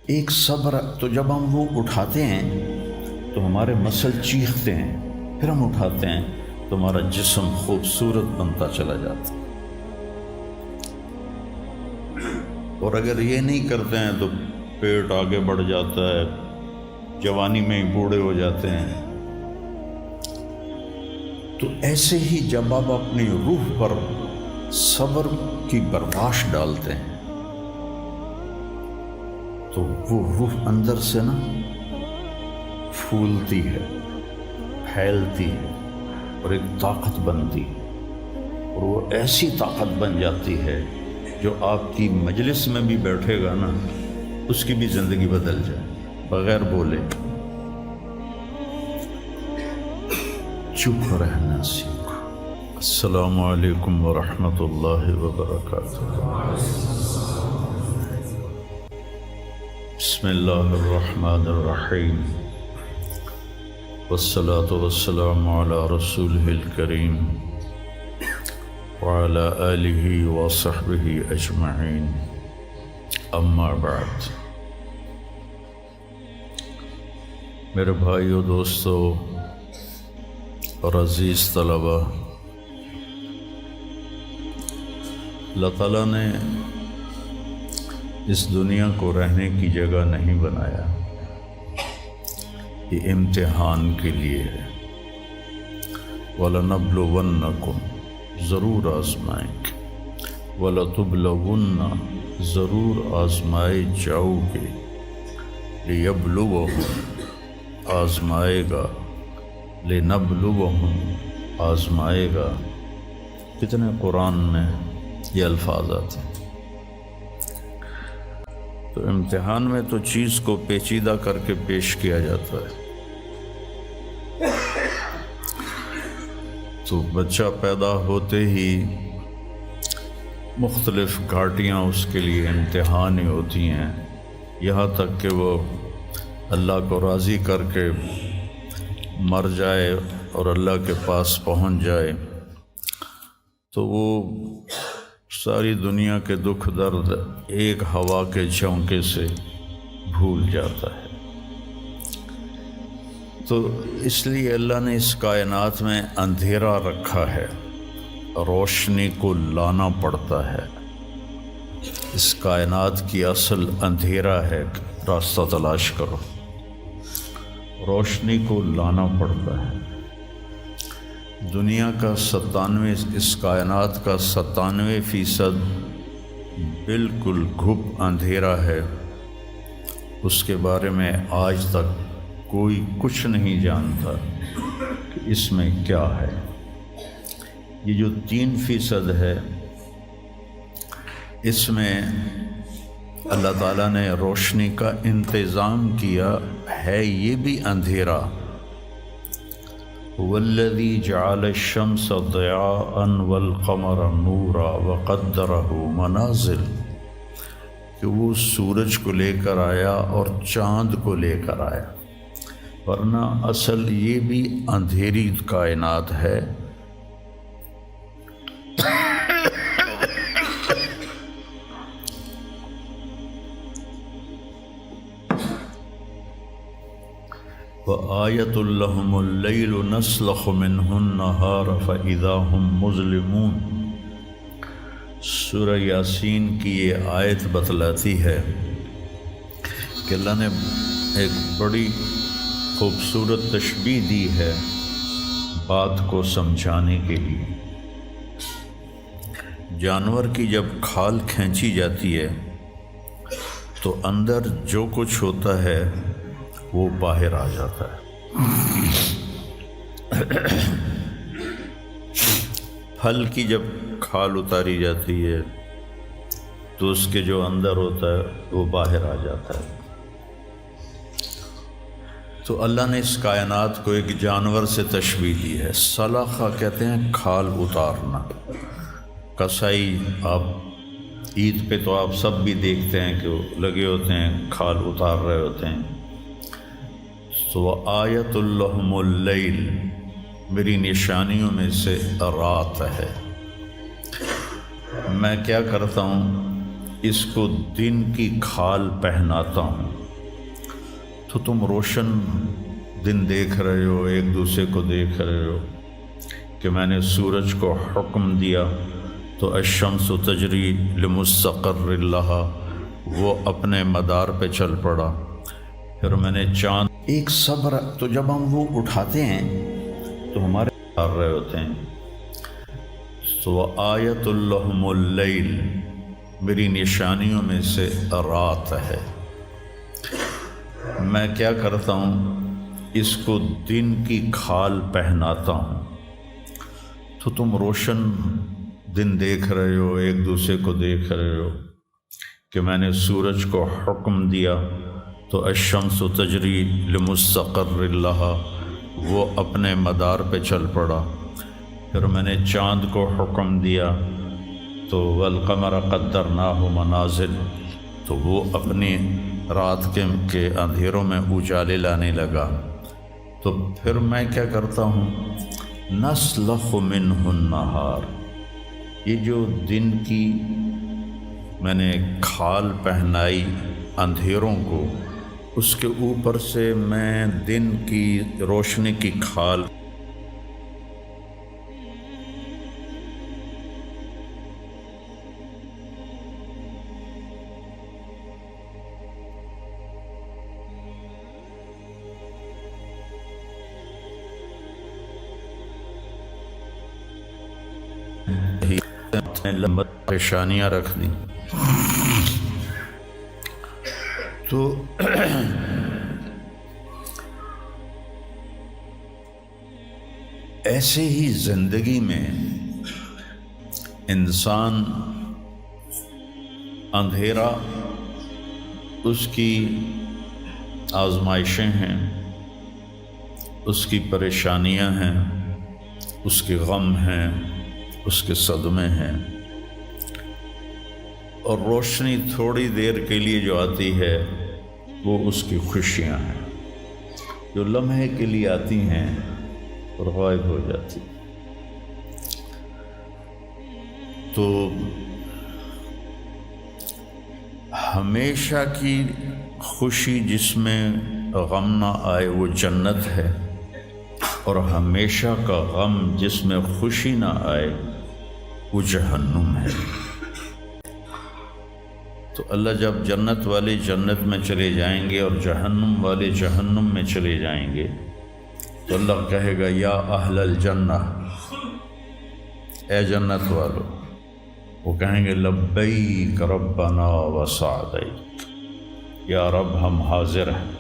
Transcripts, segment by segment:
ایک صبر، تو جب ہم وہ اٹھاتے ہیں تو ہمارے مسل چیختے ہیں، پھر ہم اٹھاتے ہیں تو ہمارا جسم خوبصورت بنتا چلا جاتا ہے۔ اور اگر یہ نہیں کرتے ہیں تو پیٹ آگے بڑھ جاتا ہے، جوانی میں ہی بوڑھے ہو جاتے ہیں۔ تو ایسے ہی جب آپ اپنی روح پر صبر کی برداشت ڈالتے ہیں تو وہ روح اندر سے نا پھولتی ہے، پھیلتی ہے اور ایک طاقت بنتی ہے، اور وہ ایسی طاقت بن جاتی ہے جو آپ کی مجلس میں بھی بیٹھے گا نا اس کی بھی زندگی بدل جائے بغیر بولے۔ چپ رہنا سیکھو۔ السلام علیکم ورحمۃ اللہ وبرکاتہ۔ بسم اللہ الرحمن الرحیم، والصلاة والسلام علی رسولہ الکریم وعلی آلہ وصحبہ اجمعین، اما بعد۔ میرے بھائیو، دوستو اور عزیز طلبہ، اللہ تعالیٰ نے اس دنیا کو رہنے کی جگہ نہیں بنایا، یہ امتحان کے لیے ہے۔ وَلَنَبْلُوَنَّكُمْ، ضرور آزمائیں گے، وَلَتُبْلَوُنَّ، ضرور آزمائے جاؤ گے، لِيَبْلُوَهُمْ، آزمائے گا، لِنَبْلُوَهُمْ، آزمائے گا۔ کتنے قرآن میں یہ الفاظ آتے ہیں۔ تو امتحان میں تو چیز کو پیچیدہ کر کے پیش کیا جاتا ہے۔ تو بچہ پیدا ہوتے ہی مختلف گھاٹیاں اس کے لیے امتحان ہی ہوتی ہیں، یہاں تک کہ وہ اللہ کو راضی کر کے مر جائے اور اللہ کے پاس پہنچ جائے تو وہ ساری دنیا کے دکھ درد ایک ہوا کے جھونکے سے بھول جاتا ہے۔ تو اس لیے اللہ نے اس کائنات میں اندھیرا رکھا ہے، روشنی کو لانا پڑتا ہے۔ اس کائنات کی اصل اندھیرا ہے، راستہ تلاش کرو، روشنی کو لانا پڑتا ہے۔ دنیا کا 97، اس کائنات کا 97% بالکل گھپ اندھیرا ہے، اس کے بارے میں آج تک کوئی کچھ نہیں جانتا کہ اس میں کیا ہے۔ یہ جو 3% ہے، اس میں اللہ تعالیٰ نے روشنی کا انتظام کیا ہے، یہ بھی اندھیرا۔ والذی جعل الشمس ضیاء والقمر نورا وقدرہ منازل، کہ وہ سورج کو لے کر آیا اور چاند کو لے کر آیا، ورنہ اصل یہ بھی اندھیری کائنات ہے۔ وَآیَةٌ لَهُمُ اللَّيْلُ نَسْلَخُ مِنْهُ النَّهَارَ فَإِذَا هُمْ مُظْلِمُونَ۔ سورہ یاسین کی یہ آیت بتلاتی ہے کہ اللہ نے ایک بڑی خوبصورت تشبیہ دی ہے بات کو سمجھانے کے لیے۔ جانور کی جب کھال کھینچی جاتی ہے تو اندر جو کچھ ہوتا ہے وہ باہر آ جاتا ہے۔ پھل کی جب کھال اتاری جاتی ہے تو اس کے جو اندر ہوتا ہے وہ باہر آ جاتا ہے۔ تو اللہ نے اس کائنات کو ایک جانور سے تشبیہ دی ہے۔ سلاخہ کہتے ہیں کھال اتارنا۔ کسائی، آپ عید پہ تو آپ سب بھی دیکھتے ہیں کہ وہ لگے ہوتے ہیں، کھال اتار رہے ہوتے ہیں۔ تو آیۃ لہم اللیل، میری نشانیوں میں سے رات ہے۔ میں کیا کرتا ہوں، اس کو دن کی کھال پہناتا ہوں تو تم روشن دن دیکھ رہے ہو، ایک دوسرے کو دیکھ رہے ہو کہ میں نے سورج کو حکم دیا تو الشمس تجری لمستقر لہا، وہ اپنے مدار پہ چل پڑا۔ پھر میں نے چاند ایک صبر، تو جب ہم وہ اٹھاتے ہیں تو ہمارے آ رہے ہوتے ہیں۔ تو آیت اللہم اللیل، میری نشانیوں میں سے رات ہے۔ میں کیا کرتا ہوں، اس کو دن کی کھال پہناتا ہوں۔ تو تم روشن دن دیکھ رہے ہو، ایک دوسرے کو دیکھ رہے ہو کہ میں نے سورج کو حکم دیا تو الشمس تجری لمستقر لہا، وہ اپنے مدار پہ چل پڑا۔ پھر میں نے چاند کو حکم دیا تو والقمر قدرناہ منازل، تو وہ اپنی رات کے اندھیروں میں اجالے لانے لگا۔ تو پھر میں کیا کرتا ہوں، نسلخ منہ النہار، یہ جو دن کی میں نے کھال پہنائی اندھیروں کو، اس کے اوپر سے میں دن کی روشنی کی کھال لمبی پریشانیاں رکھ دیں۔ تو ایسے ہی زندگی میں انسان اندھیرا اس کی آزمائشیں ہیں، اس کی پریشانیاں ہیں، اس کے غم ہیں، اس کے صدمے ہیں، اور روشنی تھوڑی دیر کے لیے جو آتی ہے وہ اس کی خوشیاں ہیں، جو لمحے کے لیے آتی ہیں اور غائب ہو جاتی۔ تو ہمیشہ کی خوشی جس میں غم نہ آئے وہ جنت ہے، اور ہمیشہ کا غم جس میں خوشی نہ آئے وہ جہنم ہے۔ تو اللہ جب جنت والے جنت میں چلے جائیں گے اور جہنم والے جہنم میں چلے جائیں گے تو اللہ کہے گا یا اہل الجنہ، اے جنت والو، وہ کہیں گے لبیک ربنا وسعدیک، یا رب ہم حاضر ہیں۔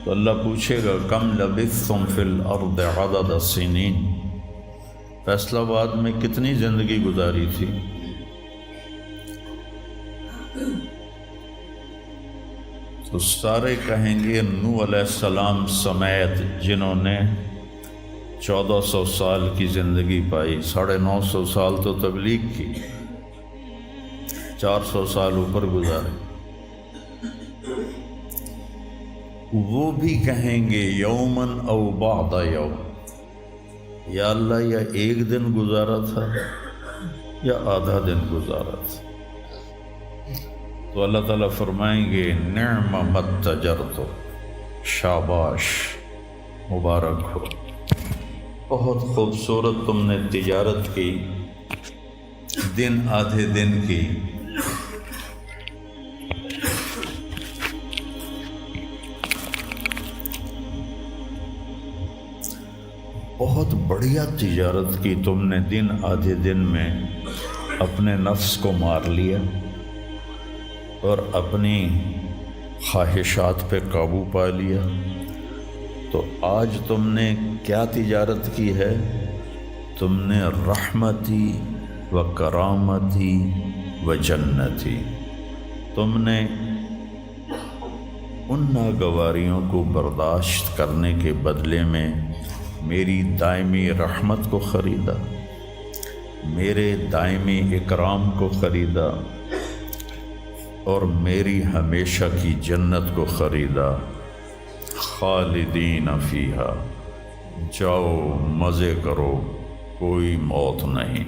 تو اللہ پوچھے گا کم لبثتم فی الارض عدد السنین، فیصلہ آباد میں کتنی زندگی گزاری تھی؟ تو سارے کہیں گے نوح علیہ السلام سمیت، جنہوں نے 1400 سال کی زندگی پائی، 950 سال تو تبلیغ کی، 400 سال اوپر گزارے، وہ بھی کہیں گے یومن او بعد یوم، یا اللہ یا ایک دن گزارا تھا یا آدھا دن گزارا تھا۔ تو اللہ تعالیٰ فرمائیں گے نعم متجرت، شاباش، مبارک ہو، بہت خوبصورت تم نے تجارت کی، دن آدھے دن کی۔ بہت بڑھیا تجارت کی تم نے، دن آدھے دن میں اپنے نفس کو مار لیا اور اپنی خواہشات پہ قابو پا لیا۔ تو آج تم نے کیا تجارت کی ہے؟ تم نے رحمتی و کرامتی و جنتی، تم نے ان ناگواریوں کو برداشت کرنے کے بدلے میں میری دائمی رحمت کو خریدا، میرے دائمی اکرام کو خریدا، اور میری ہمیشہ کی جنت کو خریدا۔ خالدین فیہا، جاؤ مزے کرو، کوئی موت نہیں۔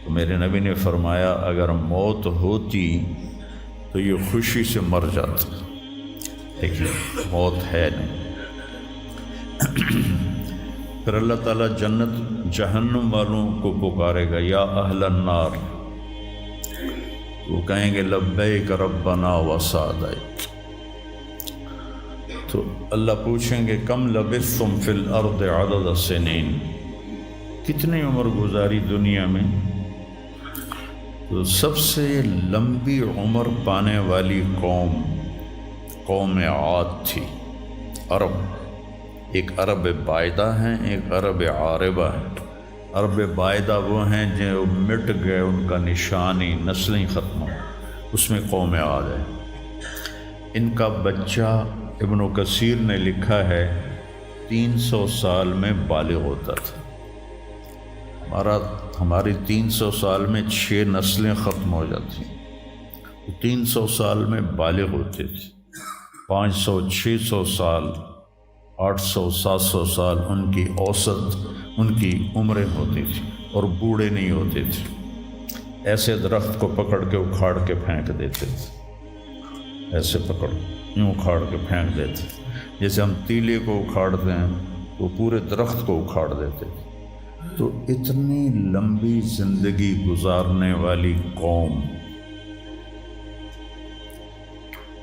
تو میرے نبی نے فرمایا اگر موت ہوتی تو یہ خوشی سے مر جاتا، لیکن موت ہے نہیں۔ پھر اللہ تعالیٰ جنت جہنم والوں کو پکارے گا، یا اہل النار، وہ کہیں گے لبیک ربنا وسعدیک۔ تو اللہ پوچھیں گے کم لبثتم فی الارض عدد السنین، کتنی عمر گزاری دنیا میں؟ تو سب سے لمبی عمر پانے والی قوم عاد تھی، عرب۔ ایک عرب بائدہ ہیں، ایک عرب عاربہ ہے۔ عرب بائدہ وہ ہیں جو مٹ گئے، ان کا نشانی نسلیں ختم ہو، اس میں قوم عاد ہے۔ ان کا بچہ ابن کثیر نے لکھا ہے 300 سال میں بالغ ہوتا تھا۔ ہماری 300 سال میں 6 نسلیں ختم ہو جاتی، 300 سال میں بالغ ہوتے تھے۔ 500 600 سال 800 700 سال ان کی اوسط ان کی عمریں ہوتی تھی، اور بوڑھے نہیں ہوتے تھے۔ ایسے درخت کو پکڑ کے اکھاڑ کے پھینک دیتے تھے، ایسے پکڑ یوں اکھاڑ کے پھینک دیتے تھے، جیسے ہم تیلے کو اکھاڑتے ہیں، وہ پورے درخت کو اکھاڑ دیتے تھے۔ تو اتنی لمبی زندگی گزارنے والی قوم،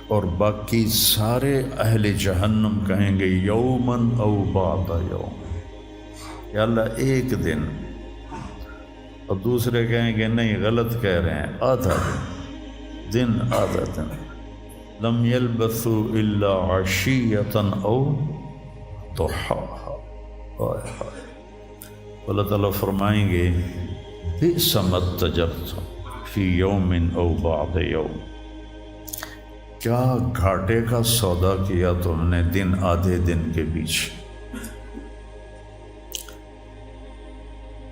اور باقی سارے اہل جہنم کہیں گے یومن او بعد یوم، یا اللہ ایک دن، اور دوسرے کہیں گے نہیں غلط کہہ رہے ہیں، آدھا دن آدھا دن۔ لم یلبثوا الا عشیۃ او ضحاها۔ اللہ تعالیٰ فرمائیں گے بئس ما اتجرتم فی یوم او بعد یوم، کیا گھاٹے کا سودا کیا تم نے دن آدھے دن کے بیچ۔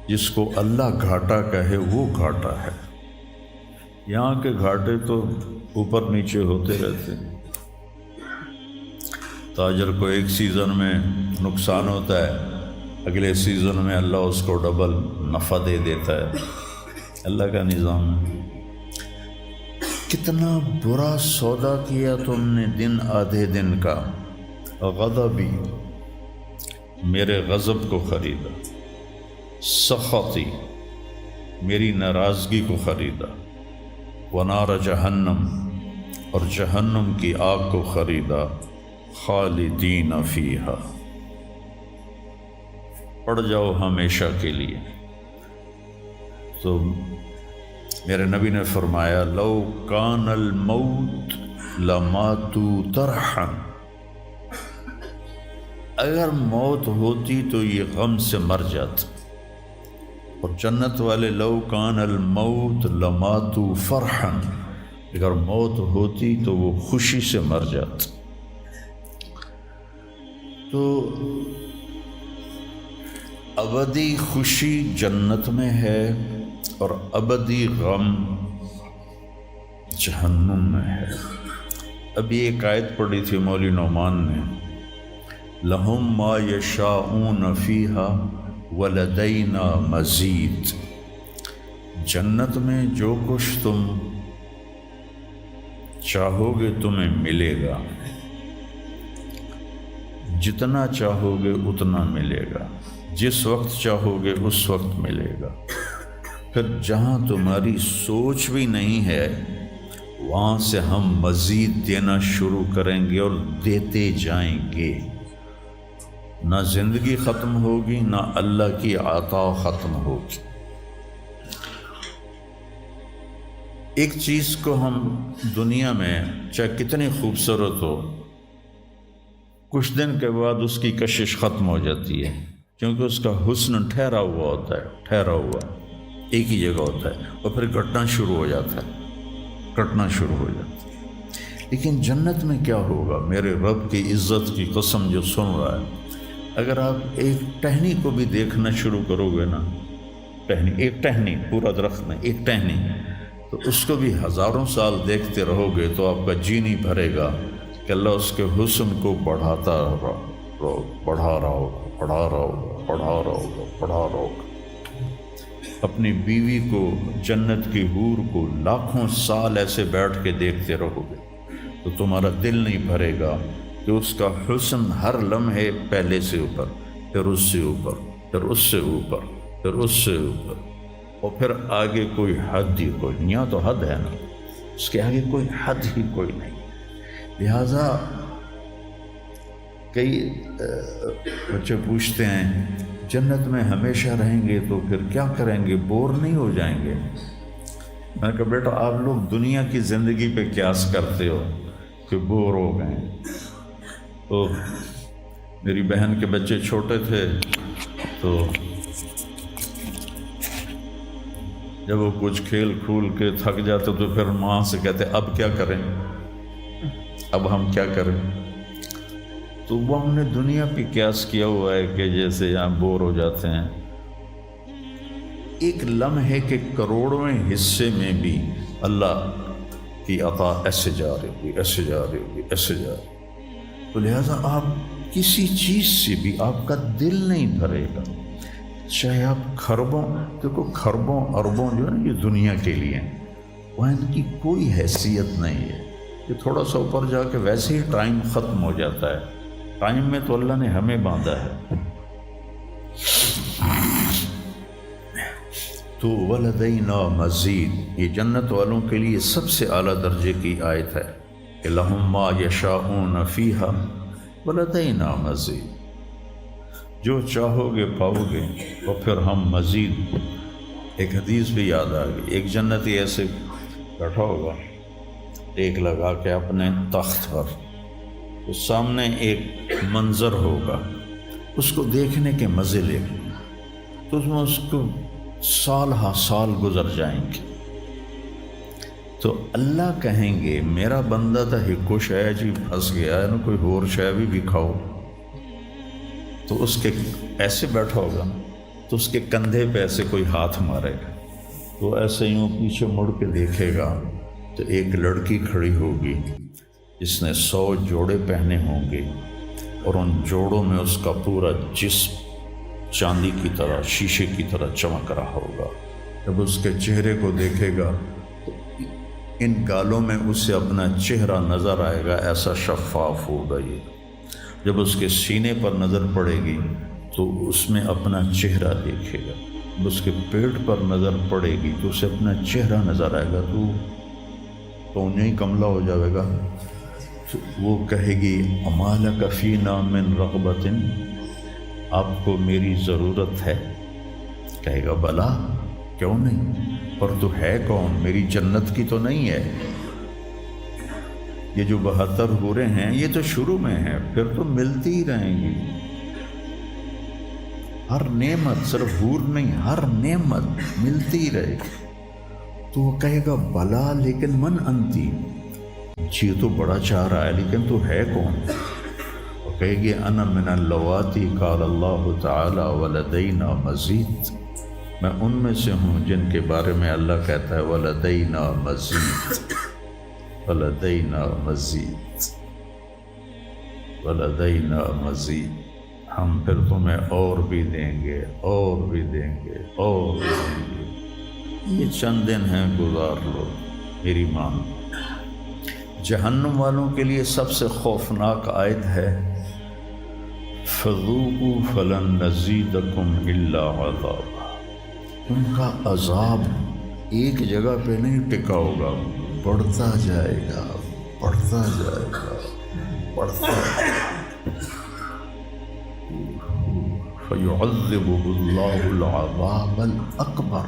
جس کو اللہ گھاٹا کہے وہ گھاٹا ہے، یہاں کے گھاٹے تو اوپر نیچے ہوتے رہتے ہیں۔ تاجر کو ایک سیزن میں نقصان ہوتا ہے، اگلے سیزن میں اللہ اس کو ڈبل نفع دے دیتا ہے، اللہ کا نظام ہے۔ کتنا برا سودا کیا تم نے دن آدھے دن کا۔ غضبی، میرے غضب کو خریدا، سخطی، میری ناراضگی کو خریدا، ونار جہنم، اور جہنم کی آگ کو خریدا، خالدین فیہا، پڑ جاؤ ہمیشہ کے لیے۔ تو میرے نبی نے فرمایا لو کان الموت لماتوا طرحا، اگر موت ہوتی تو یہ غم سے مر جاتے۔ اور جنت والے لو کان الموت لماتوا فرحا، اگر موت ہوتی تو وہ خوشی سے مر جاتے۔ تو ابدی خوشی جنت میں ہے، اور ابدی غم جہنم میں ہے۔ ابھی ایک آیت پڑھی تھی مولوی نعمان نے، لہم ما یشاءون فیہا ولدینا مزید، جنت میں جو کچھ تم چاہو گے تمہیں ملے گا، جتنا چاہو گے اتنا ملے گا، جس وقت چاہو گے اس وقت ملے گا۔ پھر جہاں تمہاری سوچ بھی نہیں ہے وہاں سے ہم مزید دینا شروع کریں گے اور دیتے جائیں گے۔ نہ زندگی ختم ہوگی، نہ اللہ کی عطا ختم ہوگی۔ ایک چیز کو ہم دنیا میں چاہے کتنی خوبصورت ہو، کچھ دن کے بعد اس کی کشش ختم ہو جاتی ہے، کیونکہ اس کا حسن ٹھہرا ہوا ہوتا ہے، ٹھہرا ہوا ایک ہی جگہ ہوتا ہے، اور پھر کٹنا شروع ہو جاتا ہے، کٹنا شروع ہو جاتا ہے۔ لیکن جنت میں کیا ہوگا؟ میرے رب کی عزت کی قسم جو سن رہا ہے، اگر آپ ایک ٹہنی کو بھی دیکھنا شروع کرو گے نا، ایک ٹہنی، پورا درخت نہیں، ایک ٹہنی، تو اس کو بھی ہزاروں سال دیکھتے رہو گے تو آپ کا جی نہیں بھرے گا کہ اللہ اس کے حسن کو بڑھاتا رہو، بڑھا رہا ہوگا، بڑھا رہا ہوگا، بڑھا رہا ہوگا، بڑھا رہا ہوگا۔ اپنی بیوی کو، جنت کی حور کو لاکھوں سال ایسے بیٹھ کے دیکھتے رہو گے، تو تمہارا دل نہیں بھرے گا کہ اس کا حسن ہر لمحے پہلے سے اوپر، پھر اس سے اوپر، پھر اس سے اوپر، پھر اس سے اوپر، اور پھر آگے کوئی حد ہی کوئی نہیں۔ یہاں تو حد ہے نا، اس کے آگے کوئی حد ہی کوئی نہیں۔ لہٰذا کئی بچے پوچھتے ہیں جنت میں ہمیشہ رہیں گے تو پھر کیا کریں گے، بور نہیں ہو جائیں گے؟ میں نے کہا بیٹا آپ لوگ دنیا کی زندگی پہ قیاس کرتے ہو کہ بور ہو گئے۔ تو میری بہن کے بچے چھوٹے تھے تو جب وہ کچھ کھیل کھول کے تھک جاتے تو پھر ماں سے کہتے اب کیا کریں، اب ہم کیا کریں؟ تو وہ ہم نے دنیا پہ قیاس کیا ہوا ہے کہ جیسے یہاں بور ہو جاتے ہیں۔ ایک لمحے کے کروڑویں حصے میں بھی اللہ کی عطا ایسے جا رہی ہوگی، ایسے جا رہی ہوگی، ایسے جا رہی۔ تو لہٰذا آپ کسی چیز سے بھی آپ کا دل نہیں بھرے گا، چاہے آپ کھربوں، دیکھو کھربوں اربوں جو ہے نا یہ دنیا کے لیے وہاں ان کی کوئی حیثیت نہیں ہے۔ یہ تھوڑا سا اوپر جا کے ویسے ہی ٹائم ختم ہو جاتا ہے۔ ٹائم میں تو اللہ نے ہمیں باندھا ہے۔ تو ولدینا مزید، یہ جنت والوں کے لیے سب سے اعلیٰ درجے کی آیت ہے کہ لہم ما یشاءون فیہا ولدینا مزید، جو چاہو گے پاؤ گے، اور پھر ہم مزید۔ ایک حدیث بھی یاد آ گئی، ایک جنتی ایسے بیٹھا ہوگا ٹیک لگا کے اپنے تخت پر، تو سامنے ایک منظر ہوگا، اس کو دیکھنے کے مزے لے گا، تو اس میں اس کو سال ہا سال گزر جائیں گے۔ تو اللہ کہیں گے میرا بندہ تھا ہکو شے جی پھنس گیا ہے نا، کوئی اور شے بھی کھاؤ۔ تو اس کے ایسے بیٹھا ہوگا تو اس کے کندھے پہ ایسے کوئی ہاتھ مارے گا، تو ایسے یوں پیچھے مڑ کے دیکھے گا تو ایک لڑکی کھڑی ہوگی جس نے 100 جوڑے پہنے ہوں گے، اور ان جوڑوں میں اس کا پورا جسم چاندی کی طرح، شیشے کی طرح چمک رہا ہوگا۔ جب اس کے چہرے کو دیکھے گا تو ان گالوں میں اسے اپنا چہرہ نظر آئے گا، ایسا شفاف ہوگا یہ۔ جب اس کے سینے پر نظر پڑے گی تو اس میں اپنا چہرہ دیکھے گا، جب اس کے پیٹ پر نظر پڑے گی تو اسے اپنا چہرہ نظر آئے گا، تو انہیں ہی کملا ہو جائے گا۔ تو وہ کہے گی اما لک فینا من رغبۃ، آپ کو میری ضرورت ہے؟ کہے گا بلا، کیوں نہیں، پر تو ہے کون، میری جنت کی تو نہیں ہے۔ یہ جو 72 حوریں ہیں یہ تو شروع میں ہیں، پھر تو ملتی ہی رہیں گی۔ ہر نعمت، صرف حور نہیں، ہر نعمت ملتی ہی رہے گی۔ تو وہ کہے گا بلا لیکن من انتی، جی تو بڑا چاہ رہا ہے لیکن تو ہے کون؟ وہ کہے گی انا من اللواتی قال اللہ تعالی ولدینا مزید، میں ان میں سے ہوں جن کے بارے میں اللہ کہتا ہے ولدینا مزید، ولدینا مزید، ولدینا مزید، ہم پھر تمہیں اور بھی دیں گے، اور بھی دیں گے، اور بھی دیں گے۔ یہ چند دن ہیں، گزار لو میری ماں۔ جہنم والوں کے لیے سب سے خوفناک آیت ہے فذوقوا فلن نزیدکم الا عذابا، ان کا عذاب ایک جگہ پہ نہیں ٹکا ہوگا، بڑھتا جائے گا، بڑھتا جائے گا، بڑھتا جائے گا۔ فَيُعَذِّبُهُ اللَّهُ الْعَذَابَ الْأَكْبَرَ،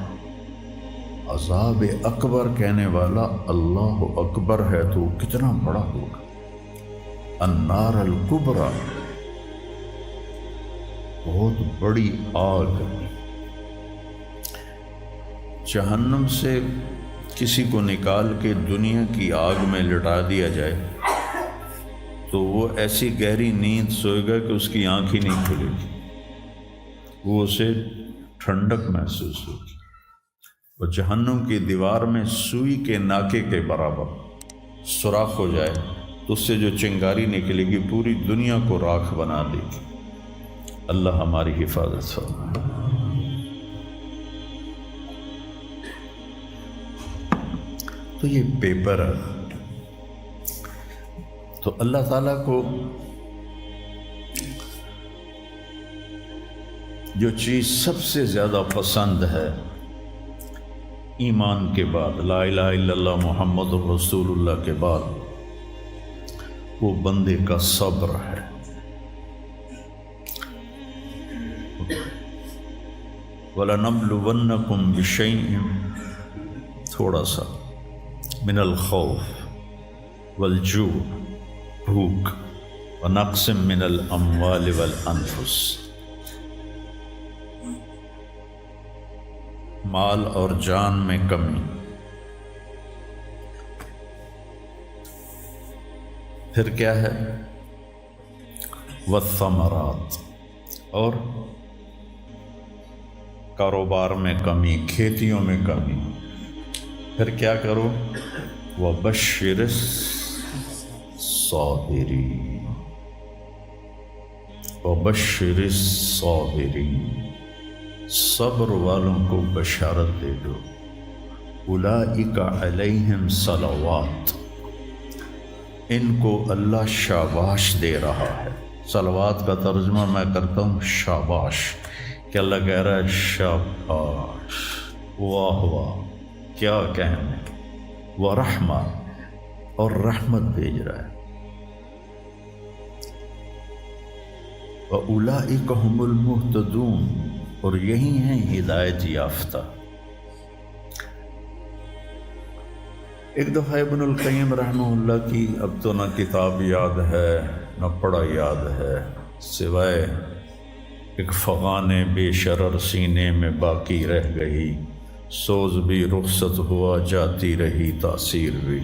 عذاب اکبر کہنے والا اللہ اکبر ہے تو کتنا بڑا ہوگا۔ النار الکبریٰ، بہت بڑی آگ۔ جہنم سے کسی کو نکال کے دنیا کی آگ میں لٹا دیا جائے تو وہ ایسی گہری نیند سوئے گا کہ اس کی آنکھ ہی نہیں کھلے گی، وہ اسے ٹھنڈک محسوس ہوگی۔ اور جہنم کی دیوار میں سوئی کے ناکے کے برابر سوراخ ہو جائے تو اس سے جو چنگاری نکلے گی پوری دنیا کو راکھ بنا دے گی۔ اللہ ہماری حفاظت فرمائے۔ تو یہ پیپر ہے، تو اللہ تعالیٰ کو جو چیز سب سے زیادہ پسند ہے ایمان کے بعد، لا الہ الا اللہ محمد رسول اللہ کے بعد، وہ بندے کا صبر ہے۔ وَلَنَبْلُوَنَّكُمْ بِشَيْءٍ، تھوڑا سا، من الخوف والجوع، بھوک، ونقص من الاموال والانفس، مال اور جان میں کمی۔ پھر کیا ہے؟ والثمرات، اور کاروبار میں کمی، کھیتیوں میں کمی۔ پھر کیا کرو؟ وَبَشِّرِ الصَّابِرِينَ، وَبَشِّرِ الصَّابِرِينَ، صبر والوں کو بشارت دے دو۔ اولئک علیہم صلوات، ان کو اللہ شاباش دے رہا ہے۔ صلوات کا ترجمہ میں کرتا ہوں شاباش، کہ اللہ کہہ رہا ہے شاباش، واہ واہ، کیا کہنے، ورحمہ، اور رحمت بھیج رہا ہے۔ وَأُولَئِكَ هُمُ الْمُهْتَدُونَ، اور یہی ہیں ہدایت یافتہ۔ ایک دفعہ ابن القیم رحمہ اللہ کی اب تو نہ کتاب یاد ہے نہ پڑھا یاد ہے، سوائے ایک فغان بے شرر سینے میں باقی رہ گئی، سوز بھی رخصت ہوا جاتی رہی تاثیر بھی۔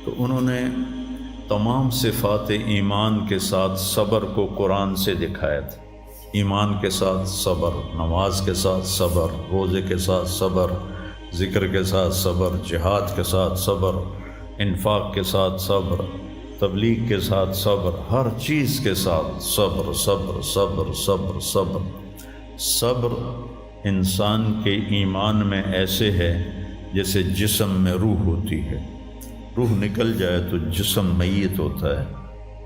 تو انہوں نے تمام صفات ایمان کے ساتھ صبر کو قرآن سے دکھایا تھا۔ ایمان کے ساتھ صبر، نماز کے ساتھ صبر، روزے کے ساتھ صبر، ذکر کے ساتھ صبر، جہاد کے ساتھ صبر، انفاق کے ساتھ صبر، تبلیغ کے ساتھ صبر، ہر چیز کے ساتھ صبر صبر صبر صبر صبر۔ صبر انسان کے ایمان میں ایسے ہے جیسے جسم میں روح ہوتی ہے، روح نکل جائے تو جسم میت ہوتا ہے،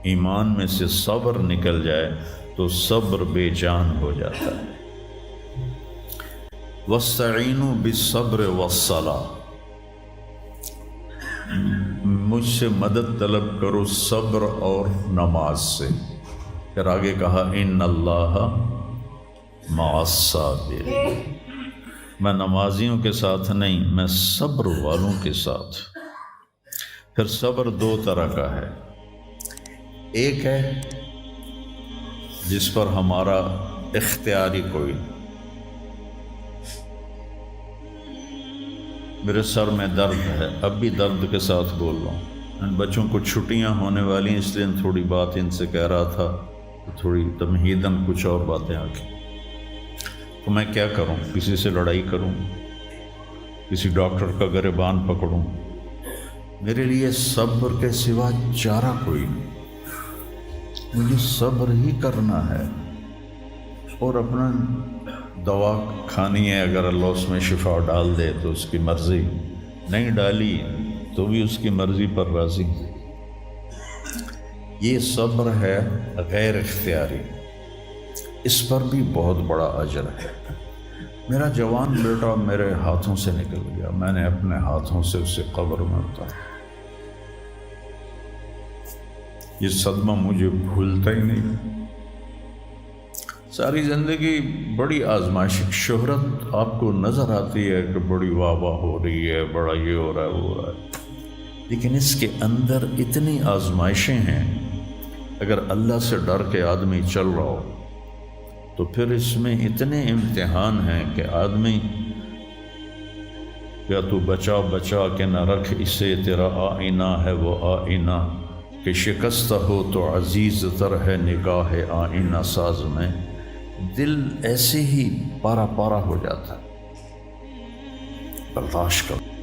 ایمان میں سے صبر نکل جائے تو صبر بے جان ہو جاتا ہے۔ وَاسْتَعِینُوا بِالصَّبْرِ وَالصَّلَاةِ، مجھ سے مدد طلب کرو صبر اور نماز سے۔ پھر آگے کہا اِنَّ اللَّهَ مَعَ الصَّابِرِينَ، میں نمازیوں کے ساتھ نہیں، میں صبر والوں کے ساتھ۔ پھر صبر دو طرح کا ہے، ایک ہے جس پر ہمارا اختیاری کوئی، میرے سر میں درد ہے، اب بھی درد کے ساتھ بول رہا ہوں، ان بچوں کو چھٹیاں ہونے والی ہیں، اس لیے تھوڑی بات ان سے کہہ رہا تھا، تھوڑی تمہیداً کچھ اور باتیں آ گئی۔ تو میں کیا کروں؟ کسی سے لڑائی کروں؟ کسی ڈاکٹر کا گریبان پکڑوں؟ میرے لیے صبر کے سوا چارہ کوئی نہیں، مجھے صبر ہی کرنا ہے، اور اپنا دوا کھانی ہے، اگر اللہ اس میں شفا ڈال دے تو اس کی مرضی، نہیں ڈالی تو بھی اس کی مرضی پر راضی۔ یہ صبر ہے غیر اختیاری، اس پر بھی بہت بڑا اجر ہے۔ میرا جوان بیٹا میرے ہاتھوں سے نکل گیا، میں نے اپنے ہاتھوں سے اسے قبر میں اتارا، یہ صدمہ مجھے بھولتا ہی نہیں۔ ساری زندگی بڑی آزمائش، شہرت آپ کو نظر آتی ہے کہ بڑی واہ واہ ہو رہی ہے، بڑا یہ ہو رہا ہے وہ ہو رہا ہے، لیکن اس کے اندر اتنی آزمائشیں ہیں، اگر اللہ سے ڈر کے آدمی چل رہا ہو تو پھر اس میں اتنے امتحان ہیں کہ آدمی یا تو بچا بچا کے نہ رکھ اسے، تیرا آئینہ ہے وہ آئینہ، کہ شکستہ ہو تو عزیز تر ہے نگاہ آئینہ ساز میں۔ دل ایسے ہی پارا پارا ہو جاتا ہے، برداشت کرو۔